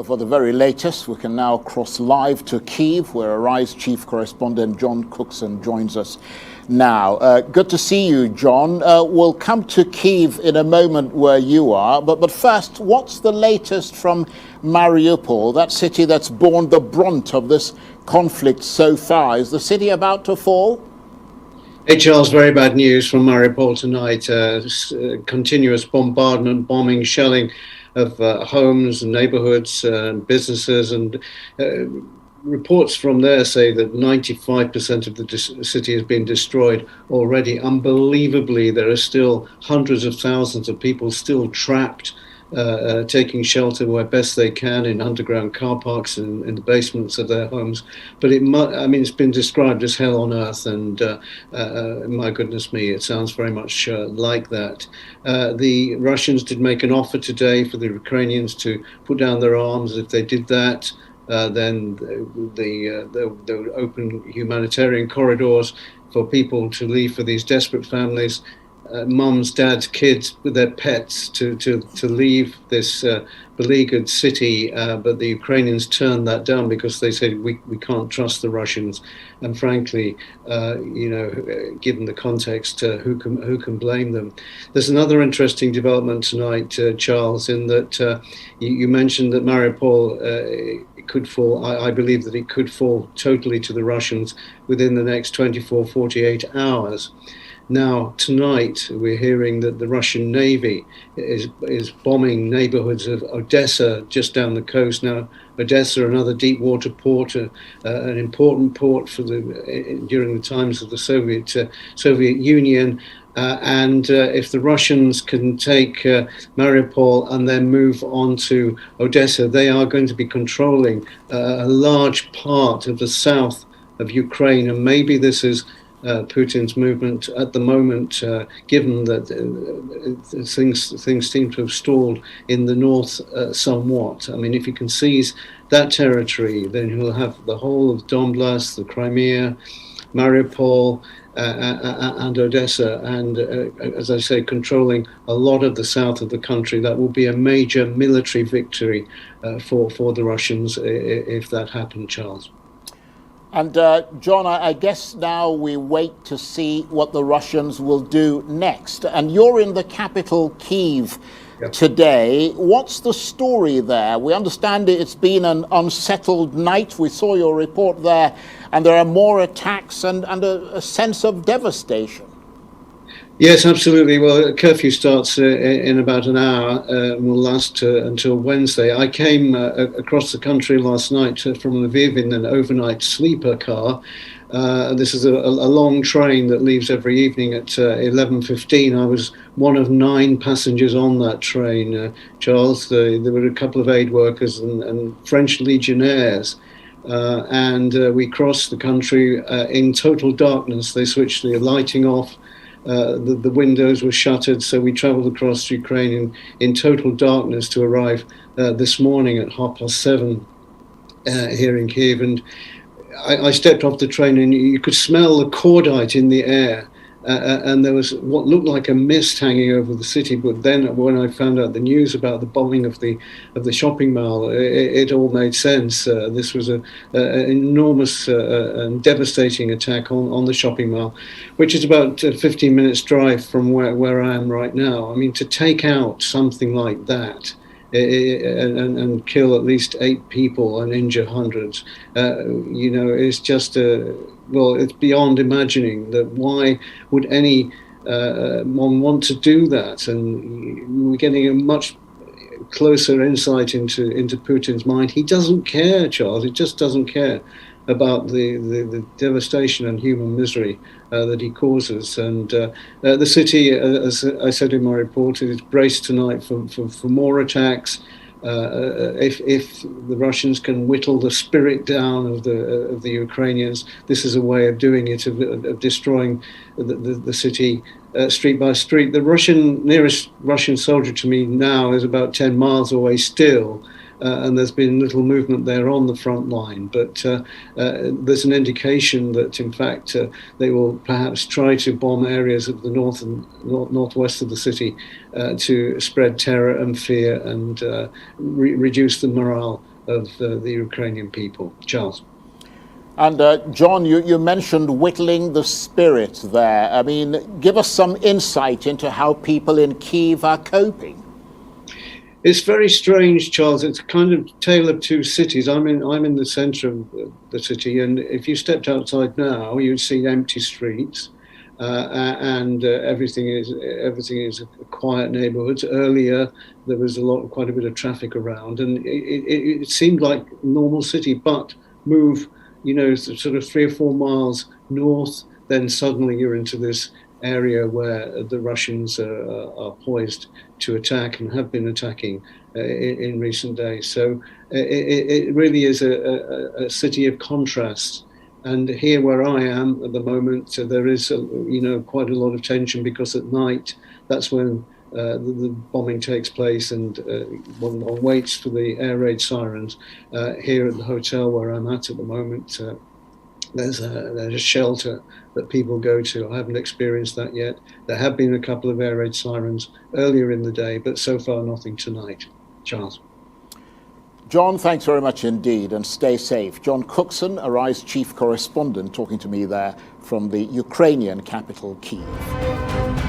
But for the very latest, we can now cross live to Kyiv, where Arise Chief Correspondent John Cookson joins us now. Good to see you, John. We'll come to Kyiv in a moment where you are. But first, what's the latest from Mariupol, that city that's borne the brunt of this conflict so far? Is the city about to fall? Hey Charles, very bad news from Mariupol tonight. Continuous bombardment, bombing, shelling of homes and neighborhoods and businesses, and reports from there say that 95% of the city has been destroyed already. Unbelievably, there are still hundreds of thousands of people still trapped, taking shelter where best they can in underground car parks and in the basements of their homes. But it's been described as hell on earth, and my goodness me, it sounds very much like that. The Russians did make an offer today for the Ukrainians to put down their arms. If they did that, then they would open humanitarian corridors for people to leave, for these desperate families, mums, dads, kids with their pets to leave this beleaguered city, but the Ukrainians turned that down because they said we can't trust the Russians, and frankly, given the context, who can blame them? There's another interesting development tonight, Charles, in that you mentioned that Mariupol could fall. I believe that it could fall totally to the Russians within the next 24, 48 hours. Now, tonight, we're hearing that the Russian Navy is bombing neighborhoods of Odessa, just down the coast. Now, Odessa, another deep water port, an important port during the times of the Soviet Union. And if the Russians can take Mariupol and then move on to Odessa, they are going to be controlling a large part of the south of Ukraine. And maybe this is Putin's movement at the moment, given that things seem to have stalled in the north somewhat. I mean, if he can seize that territory, then he'll have the whole of Donbass, the Crimea, Mariupol, and Odessa, and as I say, controlling a lot of the south of the country. That will be a major military victory for the Russians if that happened, Charles. And John, I guess now we wait to see what the Russians will do next. And you're in the capital, Kyiv, today. What's the story there? We understand it's been an unsettled night. We saw your report there, and there are more attacks and a sense of devastation. Yes, absolutely. Well, curfew starts in about an hour and will last until Wednesday. I came across the country last night from Lviv in an overnight sleeper car. This is a long train that leaves every evening at 11:15. I was one of 9 passengers on that train, Charles. There were a couple of aid workers and French legionnaires. And we crossed the country in total darkness. They switched the lighting off. The windows were shuttered, so we travelled across Ukraine in total darkness to arrive this morning at 7:30 here in Kyiv. And I stepped off the train, and you could smell the cordite in the air, and there was what looked like a mist hanging over the city. But then, when I found out the news about the bombing of the shopping mall, it all made sense. This was an enormous and devastating attack on the shopping mall, which is about 15 minutes drive from where I am right now. I mean, to take out something like that and kill at least 8 people and injure hundreds, it's just it's beyond imagining. That why would anyone want to do that? And we're getting a much closer insight into Putin's mind. He doesn't care, Charles. He just doesn't care about the devastation and human misery that he causes. And the city, as I said in my report, is braced tonight for more attacks. If the Russians can whittle the spirit down of the Ukrainians, this is a way of doing it, of destroying the city street by street. The nearest Russian soldier to me now is about 10 miles away still. And there's been little movement there on the front line. But there's an indication that, in fact, they will perhaps try to bomb areas of the north and northwest of the city to spread terror and fear and reduce the morale of the Ukrainian people. Charles. And John, you mentioned whittling the spirit there. I mean, give us some insight into how people in Kyiv are coping. It's very strange, Charles. It's kind of tale of two cities. I'm in the centre of the city, and if you stepped outside now, you'd see empty streets, and everything is quiet neighbourhoods. Earlier, there was quite a bit of traffic around, and it seemed like a normal city. But move, sort of 3 or 4 miles north, then suddenly you're into this area where the Russians are poised to attack and have been attacking in recent days. So it really is a city of contrast. And here where I am at the moment, there is quite a lot of tension, because at night that's when the bombing takes place, and one waits for the air raid sirens. Here at the hotel where I'm at the moment, there's a shelter that people go to. I haven't experienced that yet. There have been a couple of air raid sirens earlier in the day, but so far nothing tonight. Charles. John, thanks very much indeed, and stay safe. John Cookson, Arise Chief Correspondent, talking to me there from the Ukrainian capital, Kyiv.